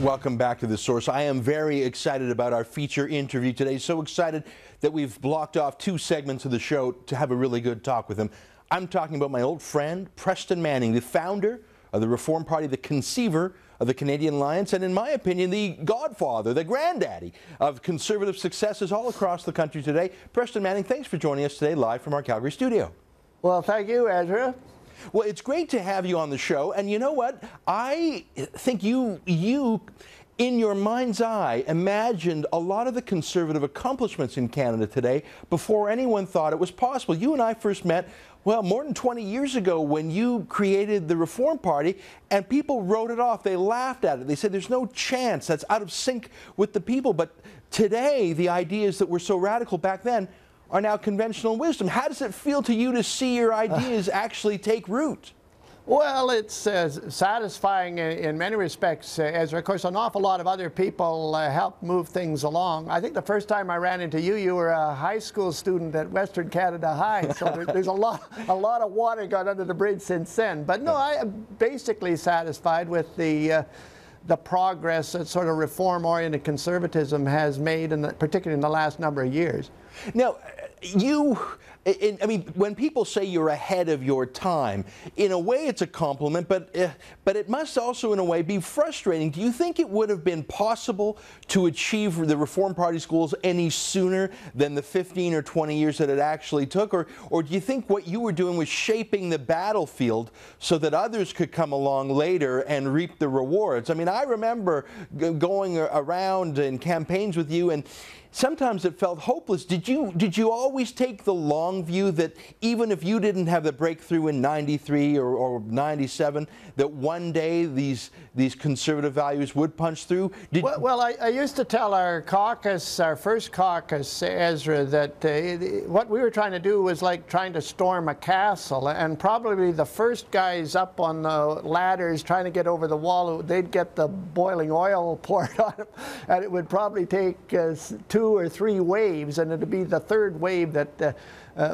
Welcome back to The Source. I am very excited about our feature interview today. So excited that we've blocked off 2 segments of the show to have a really good talk with him. I'm talking about my old friend, Preston Manning, the founder of the Reform Party, the conceiver of the Canadian Alliance, and in my opinion, the godfather, the granddaddy of conservative successes all across the country today. Preston Manning, thanks for joining us today live from our Calgary studio. Well, thank you, Ezra. Well, it's great to have you on the show, and you know what? I think you in your mind's eye, imagined a lot of the conservative accomplishments in Canada today before anyone thought it was possible. You and I first met, well, more than 20 years ago when you created the Reform Party, and people wrote it off. They laughed at it. They said there's no chance. That's out of sync with the people. But today, the ideas that were so radical back then are now conventional wisdom. How does it feel to you to see your ideas actually take root? Well, it's satisfying in many respects, Ezra. Of course, an awful lot of other people helped move things along. I think the first time I ran into you, you were a high school student at Western Canada High, so there's a lot of water got under the bridge since then. But no, I am basically satisfied with the progress that sort of reform-oriented conservatism has made, particularly in the last number of years. Now, I mean, when people say you're ahead of your time, in a way it's a compliment, but it must also, in a way, be frustrating. Do you think it would have been possible to achieve the Reform Party's goals any sooner than the 15 or 20 years that it actually took? Or do you think what you were doing was shaping the battlefield so that others could come along later and reap the rewards? I mean, I remember going around in campaigns with you, and sometimes it felt hopeless. Did you always take the long view that even if you didn't have the breakthrough in 93 or 97, that one day these conservative values would punch through? Well, I used to tell our caucus, our first caucus, Ezra, that what we were trying to do was like trying to storm a castle, and probably the first guys up on the ladders trying to get over the wall, they'd get the boiling oil poured on them, and it would probably take 2 or 3 waves, and it'd be the third wave that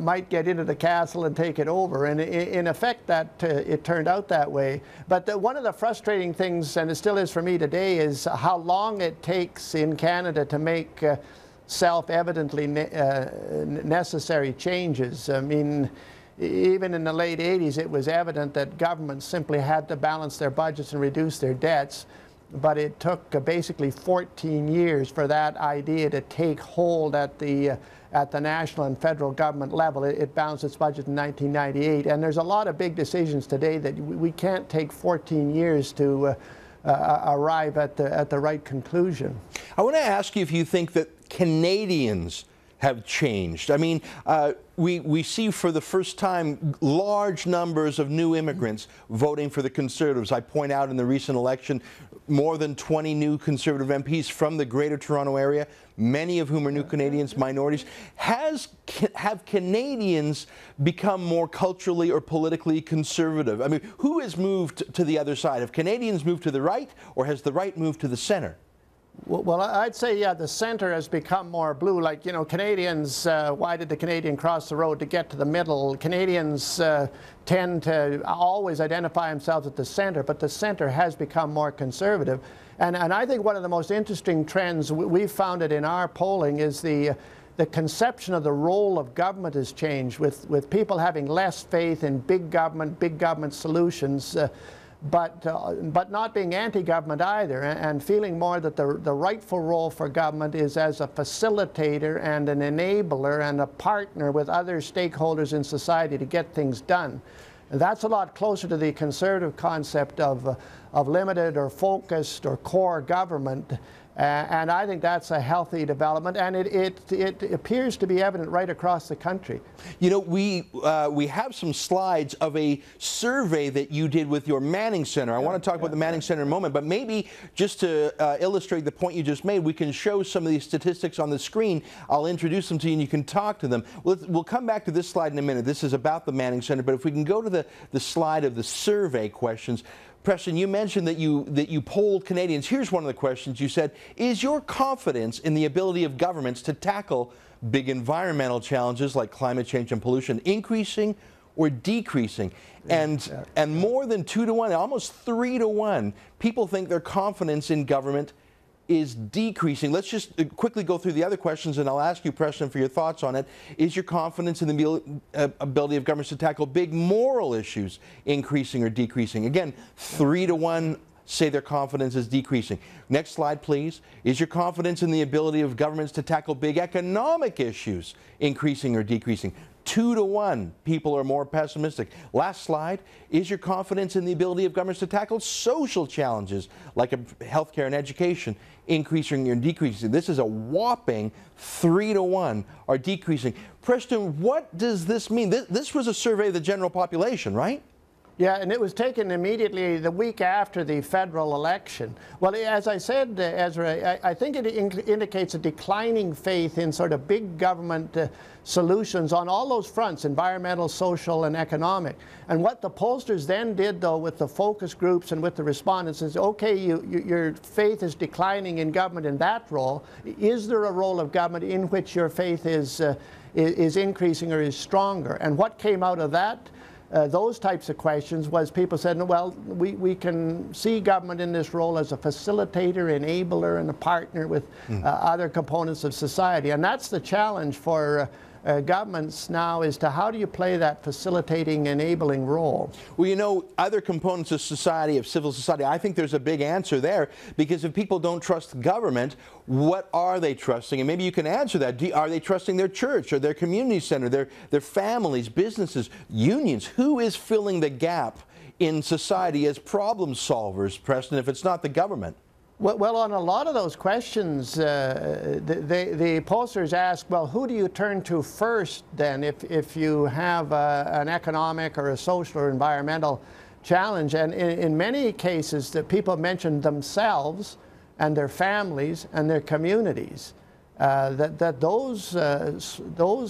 might get into the castle and take it over. And in effect, that it turned out that way. But one of the frustrating things, and it still is for me today, is how long it takes in Canada to make self-evidently necessary changes. I mean, even in the late 80s, it was evident that governments simply had to balance their budgets and reduce their debts. But it took basically 14 years for that idea to take hold at the national and federal government level. It balanced its budget in 1998, and there's a lot of big decisions today that we can't take 14 years to arrive at the right conclusion. I want to ask you if you think that Canadians have changed. I mean, we see for the first time large numbers of new immigrants voting for the Conservatives. I point out in the recent election, more than 20 new Conservative MPs from the Greater Toronto Area, many of whom are new Canadians, minorities. Have Canadians become more culturally or politically conservative? I mean, who has moved to the other side? Have Canadians moved to the right, or has the right moved to the center? Well, I'd say, yeah, the center has become more blue. Like, you know, Canadians, why did the Canadian cross the road to get to the middle? Canadians tend to always identify themselves at the center, but the center has become more conservative. And I think one of the most interesting trends we've found it in our polling is the conception of the role of government has changed, with people having less faith in big government solutions, but not being anti-government either, and feeling more that the rightful role for government is as a facilitator and an enabler and a partner with other stakeholders in society to get things done. And that's a lot closer to the conservative concept of limited or focused or core government. And I think that's a healthy development, and it appears to be evident right across the country. You know, we have some slides of a survey that you did with your Manning Center. I want to talk about the Manning Center in a moment, but maybe just to illustrate the point you just made, we can show some of these statistics on the screen. I'll introduce them to you and you can talk to them. We'll come back to this slide in a minute. This is about the Manning Center, but if we can go to the slide of the survey questions. Preston, you mentioned that you polled Canadians. Here's one of the questions. You said, is your confidence in the ability of governments to tackle big environmental challenges like climate change and pollution increasing or decreasing? And more than 2 to 1, almost 3 to 1, people think their confidence in government is decreasing. Let's just quickly go through the other questions, and I'll ask you, Preston, for your thoughts on it. Is your confidence in the ability of governments to tackle big moral issues increasing or decreasing? Again, 3 to 1 say their confidence is decreasing. Next slide, please. Is your confidence in the ability of governments to tackle big economic issues increasing or decreasing? 2 to 1, people are more pessimistic. Last slide. Is your confidence in the ability of governments to tackle social challenges like healthcare and education increasing or decreasing? This is a whopping 3 to 1 are decreasing. Preston, what does this mean? This was a survey of the general population, right? Yeah, and it was taken immediately the week after the federal election. Well, as I said, Ezra, I think it indicates a declining faith in sort of big government solutions on all those fronts, environmental, social, and economic. And what the pollsters then did, though, with the focus groups and with the respondents is, okay, your faith is declining in government in that role. Is there a role of government in which your faith is increasing or is stronger? And what came out of that? Those types of questions was people said, well, we can see government in this role as a facilitator, enabler, and a partner with other components of society. And that's the challenge for governments now, is to how do you play that facilitating, enabling role? Well, you know, other components of society, of civil society, I think there's a big answer there, because if people don't trust government, what are they trusting? And maybe you can answer that. Are they trusting their church or their community center, their families, businesses, unions? Who is filling the gap in society as problem solvers, Preston, if it's not the government? Well, on a lot of those questions, the pollsters ask, well, who do you turn to first then if you have an economic or a social or environmental challenge? And in many cases, the people mention themselves and their families and their communities. Those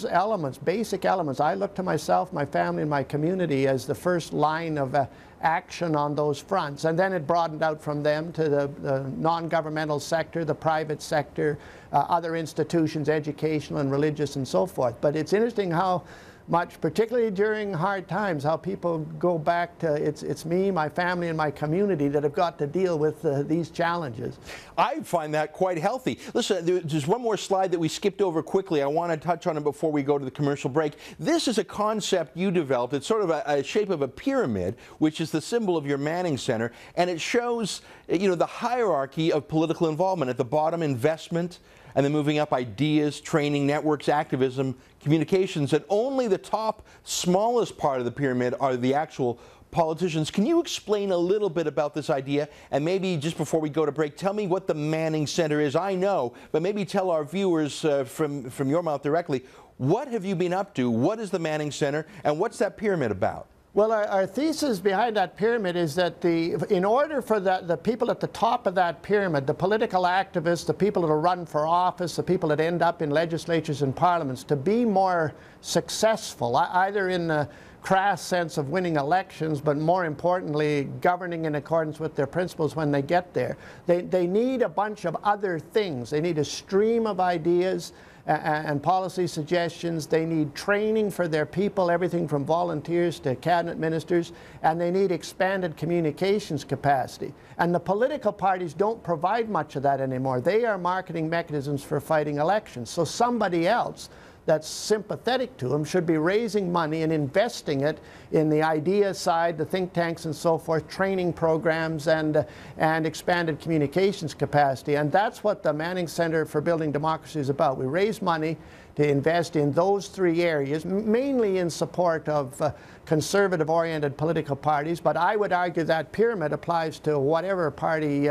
elements, basic elements, I look to myself, my family, and my community as the first line of action on those fronts. And then it broadened out from them to the non-governmental sector, the private sector, other institutions, educational and religious and so forth. But it's interesting how much, particularly during hard times, how people go back to it's me, my family, and my community that have got to deal with these challenges. I find that quite healthy. Listen, there's one more slide that we skipped over quickly. I want to touch on it before we go to the commercial break. This is a concept you developed. It's sort of a shape of a pyramid, which is the symbol of your Manning Center, and it shows, you know, the hierarchy of political involvement. At the bottom, investment, and then moving up, ideas, training, networks, activism, communications, and only the top, smallest part of the pyramid are the actual politicians. Can you explain a little bit about this idea? And maybe just before we go to break, tell me what the Manning Center is. I know, but maybe tell our viewers from your mouth directly, what have you been up to? What is the Manning Center, and what's that pyramid about? Well, our thesis behind that pyramid is that in order for the people at the top of that pyramid, the political activists, the people that will run for office, the people that end up in legislatures and parliaments, to be more successful, either in the crass sense of winning elections, but more importantly, governing in accordance with their principles when they get there, they need a bunch of other things. They need a stream of ideas and policy suggestions. They need training for their people, everything from volunteers to cabinet ministers, and they need expanded communications capacity. And the political parties don't provide much of that anymore. They are marketing mechanisms for fighting elections. So somebody else that's sympathetic to them should be raising money and investing it in the idea side, the think tanks and so forth, training programs and expanded communications capacity. And that's what the Manning Center for Building Democracy is about. We raise money to invest in those three areas, mainly in support of conservative-oriented political parties. But I would argue that pyramid applies to whatever party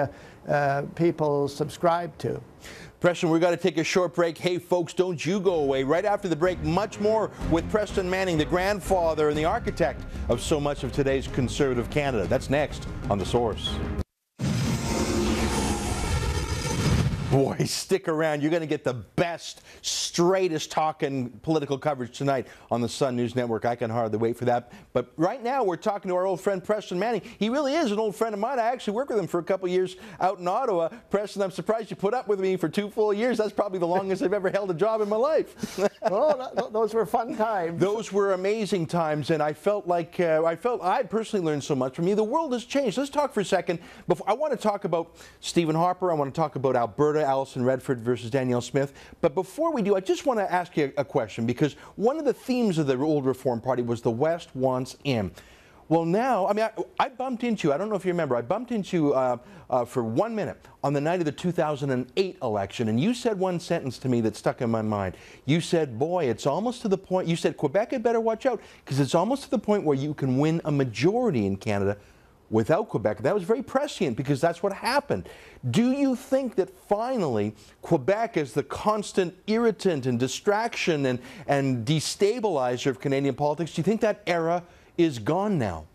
people subscribe to. Preston, we've got to take a short break. Hey, folks, don't you go away. Right after the break, much more with Preston Manning, the grandfather and the architect of so much of today's conservative Canada. That's next on The Source. Boy, stick around. You're going to get the best, straightest talking political coverage tonight on the Sun News Network. I can hardly wait for that. But right now, we're talking to our old friend Preston Manning. He really is an old friend of mine. I actually worked with him for a couple years out in Ottawa. Preston, I'm surprised you put up with me for 2 full years. That's probably the longest I've ever held a job in my life. Oh, those were fun times. Those were amazing times, and I felt like I personally learned so much from you. The world has changed. Let's talk for a second. I want to talk about Stephen Harper. I want to talk about Alberta, Alison Redford versus Danielle Smith. But before we do, I just want to ask you a question, because one of the themes of the old Reform Party was the West wants in. Well, now, I mean, I bumped into you. I don't know if you remember. I bumped into you for 1 minute on the night of the 2008 election, and you said one sentence to me that stuck in my mind. You said, boy, it's almost to the point, you said, Quebec had better watch out, because it's almost to the point where you can win a majority in Canada without Quebec. That was very prescient, because that's what happened. Do you think that finally Quebec, as the constant irritant and distraction and destabilizer of Canadian politics, do you think that era is gone now?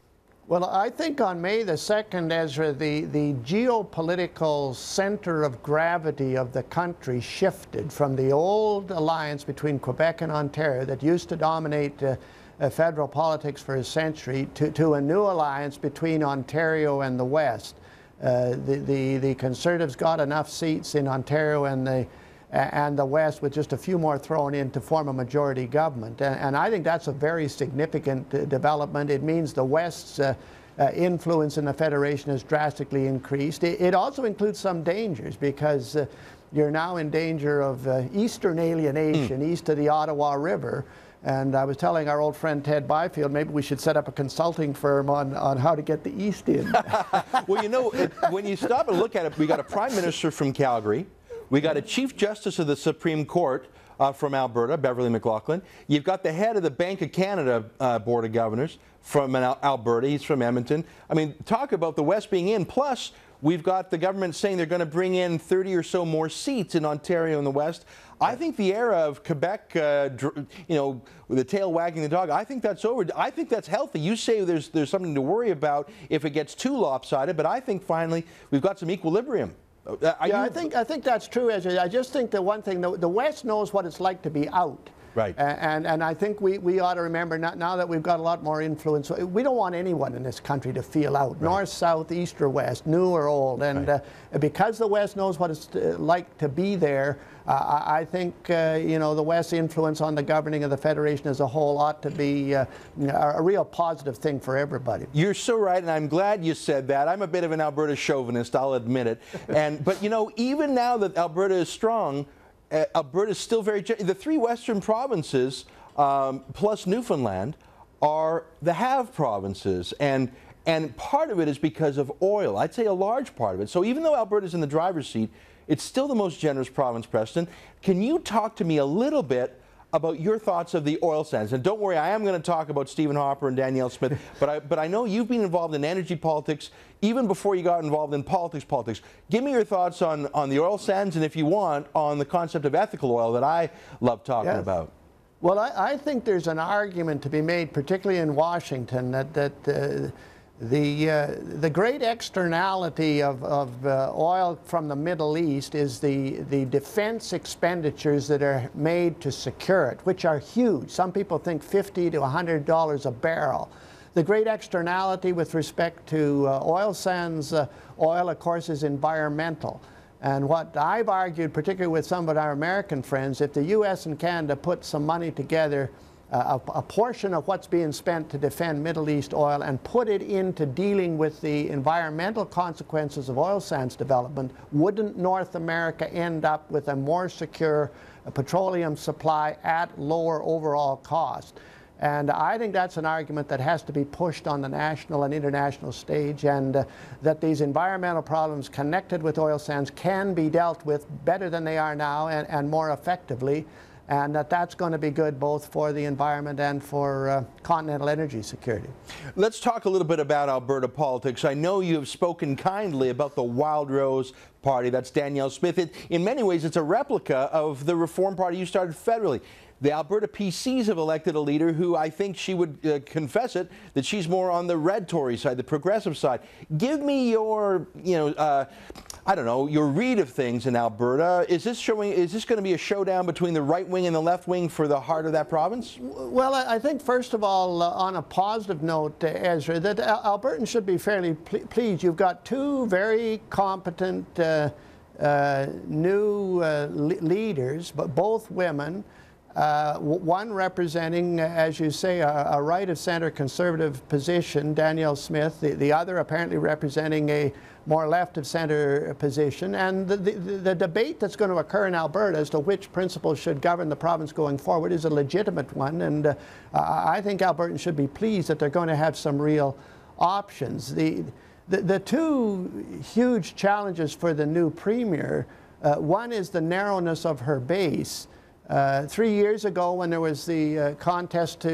Well, I think on May the 2nd, Ezra, the geopolitical center of gravity of the country shifted from the old alliance between Quebec and Ontario that used to dominate federal politics for a century to a new alliance between Ontario and the West. The Conservatives got enough seats in Ontario and the West, with just a few more thrown in, to form a majority government. And I think that's a very significant development. It means the West's influence in the Federation has drastically increased. It also includes some dangers, because you're now in danger of Eastern alienation east of the Ottawa River. And I was telling our old friend Ted Byfield, maybe we should set up a consulting firm on how to get the East in. Well, you know, when you stop and look at it, we got a Prime Minister from Calgary. We got a Chief Justice of the Supreme Court from Alberta, Beverly McLaughlin. You've got the head of the Bank of Canada Board of Governors from Alberta. He's from Edmonton. I mean, talk about the West being in. Plus, we've got the government saying they're going to bring in 30 or so more seats in Ontario and the West. I think the era of Quebec, you know, with the tail wagging the dog, I think that's over. I think that's healthy. You say there's something to worry about if it gets too lopsided, but I think finally we've got some equilibrium. I think that's true, Ezra. I just think that one thing, the West knows what it's like to be out. Right. And I think we ought to remember, now that we've got a lot more influence, we don't want anyone in this country to feel out, right. North, south, east or west, new or old. And right. Because the West knows what it's like to be there, I think you know, the West's influence on the governing of the Federation as a whole ought to be a real positive thing for everybody. You're so right, and I'm glad you said that. I'm a bit of an Alberta chauvinist, I'll admit it. But you know, even now that Alberta is strong, Alberta is still very, the 3 western provinces plus Newfoundland are the have provinces, and part of it is because of oil. I'd say a large part of it. So even though Alberta's in the driver's seat, it's still the most generous province, Preston. Can you talk to me a little bit about your thoughts of the oil sands? And don't worry, I am going to talk about Stephen Harper and Danielle Smith, but I know you've been involved in energy politics even before you got involved in politics. Give me your thoughts on the oil sands, and if you want, on the concept of ethical oil that I love talking about. Well, I think there's an argument to be made, particularly in Washington, that the great externality of oil from the Middle East is the defense expenditures that are made to secure it, which are huge. Some people think $50 to $100 a barrel. The great externality with respect to oil sands, oil, of course, is environmental. And what I've argued, particularly with some of our American friends, if the U.S. and Canada put some money together, a portion of what's being spent to defend Middle East oil, and put it into dealing with the environmental consequences of oil sands development, wouldn't North America end up with a more secure petroleum supply at lower overall cost? And I think that's an argument that has to be pushed on the national and international stage, and that these environmental problems connected with oil sands can be dealt with better than they are now, and more effectively. And that's going to be good both for the environment and for continental energy security. Let's talk a little bit about Alberta politics. I know you have spoken kindly about the Wild Rose Party. That's Danielle Smith. In many ways, it's a replica of the Reform Party you started federally. The Alberta PCs have elected a leader who, I think she would confess it, that she's more on the red Tory side, the progressive side. Give me your, I don't know, your read of things in Alberta. Is this going to be a showdown between the right wing and the left wing for the heart of that province? Well, I think, first of all, on a positive note, Ezra, that Albertans should be fairly pleased. You've got two very competent new leaders, but both women. One representing, as you say, a right-of-center conservative position, Danielle Smith, the other apparently representing a more left-of-center position. And the debate that's going to occur in Alberta as to which principles should govern the province going forward is a legitimate one. And I think Albertans should be pleased that they're going to have some real options. The two huge challenges for the new premier, one is the narrowness of her base. 3 years ago, when there was the contest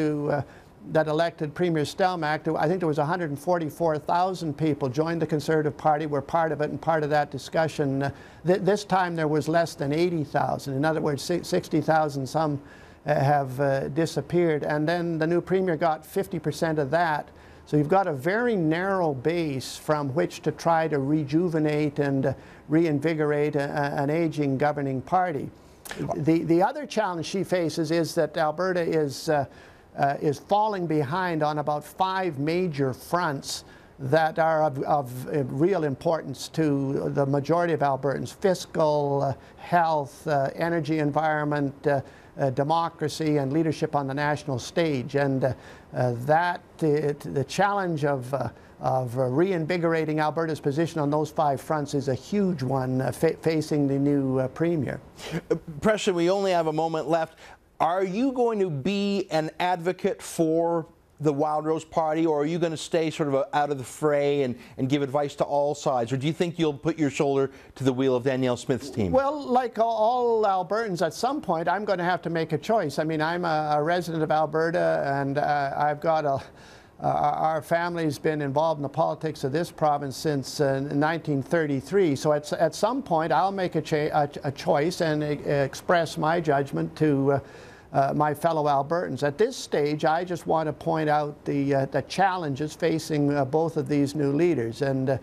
that elected Premier Stelmach, I think there was 144,000 people joined the Conservative Party, were part of it and part of that discussion. This time there was less than 80,000. In other words, 60,000 some have disappeared. And then the new Premier got 50% of that. So you've got a very narrow base from which to try to rejuvenate and reinvigorate an aging governing party. The other challenge she faces is that Alberta is falling behind on about 5 major fronts that are of real importance to the majority of Albertans: fiscal, health, energy, environment, democracy, and leadership on the national stage. And the challenge of reinvigorating Alberta's position on those 5 fronts is a huge one facing the new premier. Preston, we only have a moment left. Are you going to be an advocate for the Wildrose Party, or are you going to stay sort of out of the fray and give advice to all sides? Or do you think you'll put your shoulder to the wheel of Danielle Smith's team? Well, like all Albertans, at some point I'm going to have to make a choice. I mean, I'm a resident of Alberta, and I've got our family's been involved in the politics of this province since 1933. So at some point I'll make a choice and express my judgment to my fellow Albertans. At this stage, I just want to point out the challenges facing both of these new leaders. And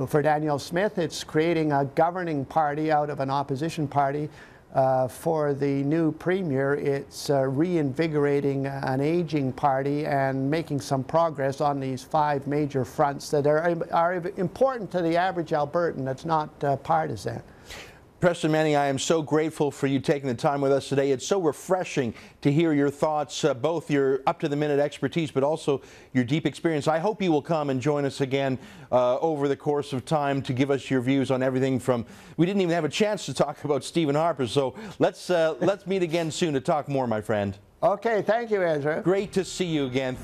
for Danielle Smith, it's creating a governing party out of an opposition party. For the new premier, it's reinvigorating an aging party and making some progress on these 5 major fronts that are important to the average Albertan that's not partisan. Preston Manning, I am so grateful for you taking the time with us today. It's so refreshing to hear your thoughts, both your up-to-the-minute expertise, but also your deep experience. I hope you will come and join us again over the course of time to give us your views on everything from, we didn't even have a chance to talk about Stephen Harper, so let's meet again soon to talk more, my friend. Okay, thank you, Ezra. Great to see you again.